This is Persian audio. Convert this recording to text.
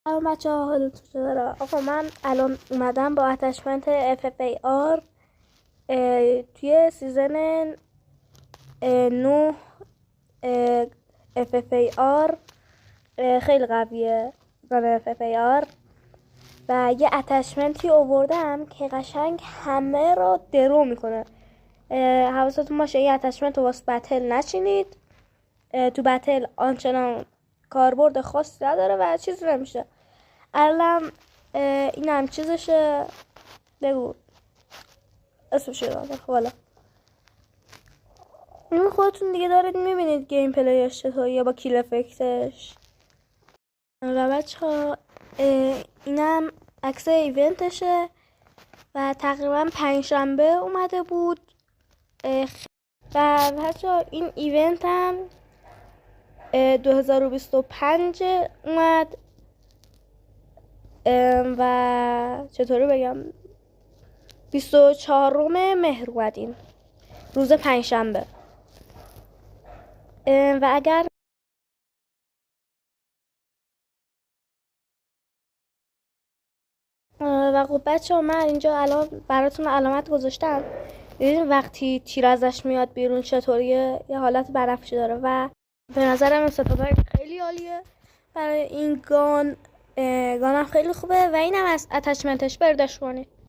سلام بچه ها، حالتون چطوره؟ آقا من الان اومدم با اتچمنت FFAR توی سیزن 9 FFAR خیلی قویه سیزن FFAR و یه اتچمنتی آوردم که قشنگ همه رو درو میکنه. حواستون باشه این اتچمنت رو واسه بتل نچینید. تو بتل آنچنان کاربرد خاصی نداره و چیزی نمیشه. الان این هم چیزشه، بگو اسمش یادم. حالا این خودتون دیگه دارید میبینید گیم پلیش چطوریه با کیل افکتش. و بچه ها اینم عکس ایونتشه و تقریبا 5 شنبه اومده بود. و بچه ها این ایونت هم 2025 اومد و چطوری بگم 24 مهر اومدیم روز 5 شنبه. و اگر و خب بچه ها من اینجا الان براتون علامت گذاشتم. ببینید وقتی تیر ازش میاد بیرون چطوریه، یه حالت بنفشی داره و به نظرم این ستاره خیلی عالیه برای این گانم خیلی خوبه و اینم از اتچمنتش برداشت کنید.